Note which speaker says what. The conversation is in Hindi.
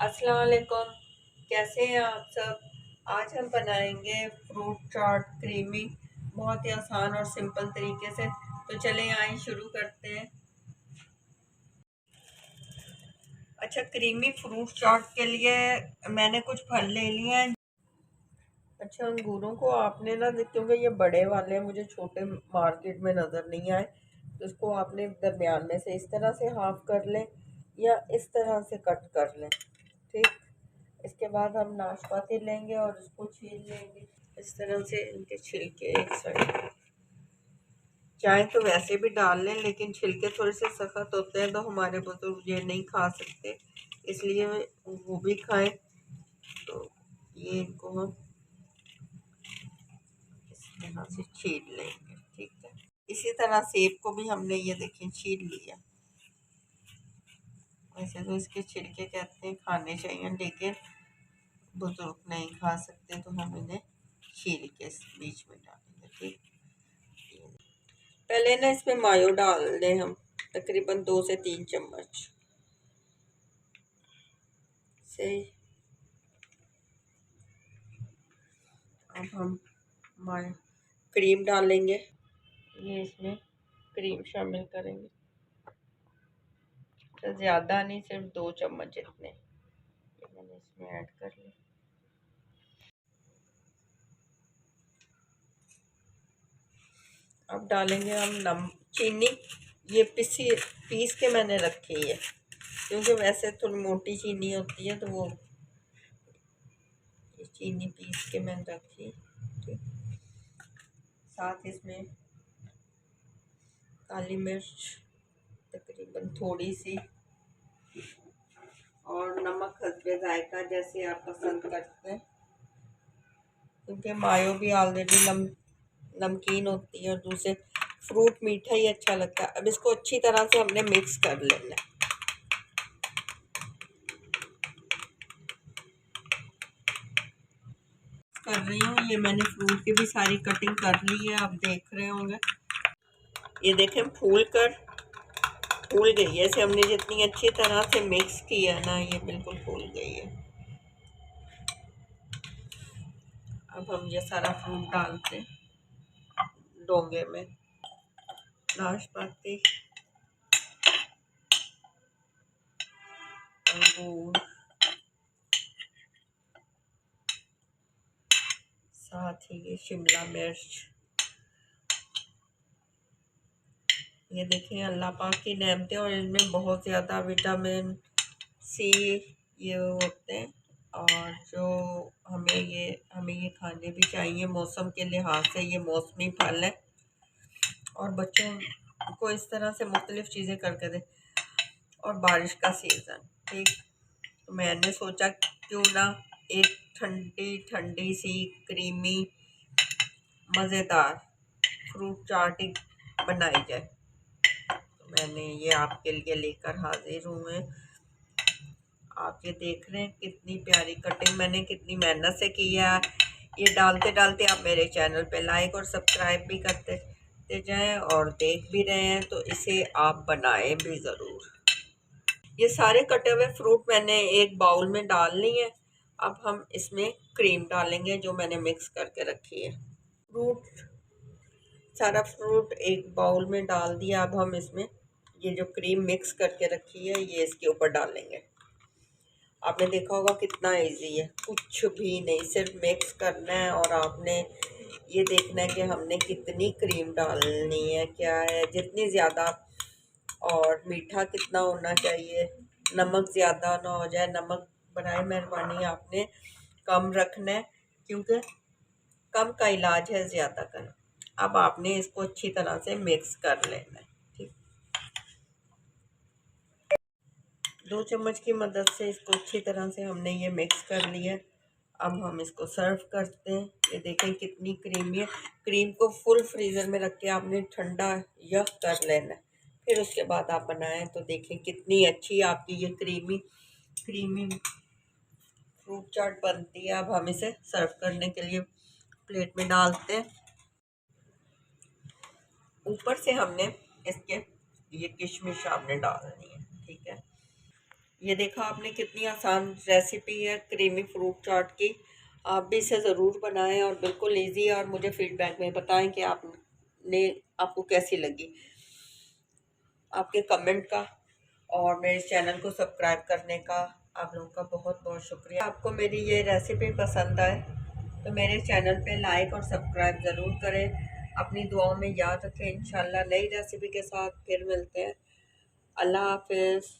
Speaker 1: अस्सलाम वालेकुम। कैसे हैं आप सब। आज हम बनाएंगे फ्रूट चाट क्रीमी, बहुत ही आसान और सिंपल तरीके से। तो चलें आइए शुरू करते हैं। अच्छा, क्रीमी फ्रूट चाट के लिए मैंने कुछ फल ले लिए हैं। अच्छा, अंगूरों को आपने ना, क्योंकि ये बड़े वाले हैं, मुझे छोटे मार्केट में नज़र नहीं आए, तो इसको आपने दरमियान में से इस तरह से हाफ कर लें या इस तरह से कट कर लें। ठीक। इसके बाद हम नाशपाती लेंगे और इसको छील लेंगे इस तरह से। इनके छिलके एक साइड, चाहे तो वैसे भी डाल लें, लेकिन छिलके थोड़े से सख्त होते हैं तो हमारे बुजुर्ग ये नहीं खा सकते, इसलिए वो भी खाएं। तो ये इनको हम इस तरह से छील लेंगे। ठीक है। इसी तरह सेब को भी हमने ये देखें छील लिया। वैसे तो इसके छिलके कहते हैं खाने चाहिए, लेकिन बुजुर्ग नहीं खा सकते तो हम इन्हें छील के इस बीच में डालेंगे। ठीक। पहले ना इसमें मायो डाल दें हम, तकरीबन 2 से 3 चम्मच से। अब हम मायो क्रीम डालेंगे, ये इसमें क्रीम शामिल करेंगे। तो ज़्यादा नहीं, सिर्फ 2 चम्मच जितने ये मैंने इसमें ऐड कर लिया। अब डालेंगे हम चीनी। ये पीस के मैंने रखी है, क्योंकि वैसे थोड़ी मोटी चीनी होती है, तो वो ये चीनी पीस के मैंने रखी। ठीक। साथ इसमें काली मिर्च तकरीबन थोड़ी सी, और नमक हस्बे जायका, जैसे आप पसंद करते हैं, क्योंकि मायो भी ऑलरेडी नमकीन होती है और दूसरे फ्रूट मीठा ही अच्छा लगता है। अब इसको अच्छी तरह से हमने मिक्स कर लेना है। कर रही हूँ, ये मैंने फ्रूट की भी सारी कटिंग कर ली है, आप देख रहे होंगे। ये देखें फूल गई है। इसे हमने जितनी अच्छी तरह से मिक्स किया ना, ये बिल्कुल फूल गई है। अब हम ये सारा फ्रूट डालते हैं डोंगे में। नाशपाती, अंगूर, साथ ही ये शिमला मिर्च। ये देखें अल्लाह पाक की नेमतें, और इनमें बहुत ज़्यादा विटामिन सी ये होते हैं, और जो हमें ये खाने भी चाहिए। मौसम के लिहाज से ये मौसमी फल है, और बच्चों को इस तरह से मुख्तलिफ चीज़ें करके दें। और बारिश का सीज़न। ठीक। तो मैंने सोचा क्यों ना एक ठंडी ठंडी सी क्रीमी मज़ेदार फ्रूट चाट बनाई जाए। तो मैंने ये आपके लिए लेकर हाजिर हुए। आप ये देख रहे हैं कितनी प्यारी कटिंग मैंने कितनी मेहनत से की है। ये डालते डालते आप मेरे चैनल पे लाइक और सब्सक्राइब भी करते जाएं, और देख भी रहे हैं तो इसे आप बनाएं भी ज़रूर। ये सारे कटे हुए फ्रूट मैंने एक बाउल में डाल लिए हैं। अब हम इसमें क्रीम डालेंगे जो मैंने मिक्स करके रखी है। फ्रूट सारा फ्रूट एक बाउल में डाल दिया। अब हम इसमें ये जो क्रीम मिक्स करके रखी है ये इसके ऊपर डालेंगे। आपने देखा होगा कितना इजी है, कुछ भी नहीं, सिर्फ मिक्स करना है, और आपने ये देखना है कि हमने कितनी क्रीम डालनी है, क्या है, जितनी ज़्यादा, और मीठा कितना होना चाहिए, नमक ज़्यादा ना हो जाए। नमक बनाए मेहरबानी आपने कम रखना है, क्योंकि कम का इलाज है ज़्यादा का। अब आपने इसको अच्छी तरह से मिक्स कर लेना है। ठीक। 2 चम्मच की मदद से इसको अच्छी तरह से हमने ये मिक्स कर लिया। अब हम इसको सर्व करते हैं। ये देखें कितनी क्रीमी है। क्रीम को फुल फ्रीज़र में रख के आपने ठंडा यख कर लेना है, फिर उसके बाद आप बनाएं तो देखें कितनी अच्छी आपकी ये क्रीमी क्रीमी फ्रूट चाट बनती है। अब हम इसे सर्व करने के लिए प्लेट में डालते हैं। ऊपर से हमने इसके ये किशमिश आपने डालनी है। ठीक है। ये देखा आपने कितनी आसान रेसिपी है क्रीमी फ्रूट चाट की। आप भी इसे ज़रूर बनाएं और बिल्कुल इजी है, और मुझे फीडबैक में बताएं कि आपको कैसी लगी। आपके कमेंट का और मेरे चैनल को सब्सक्राइब करने का आप लोगों का बहुत बहुत शुक्रिया। आपको मेरी ये रेसिपी पसंद आए तो मेरे चैनल पे लाइक और सब्सक्राइब ज़रूर करें। अपनी दुआओं में याद रखें। इंशाल्लाह नई रेसिपी के साथ फिर मिलते हैं। अल्लाह हाफिज़।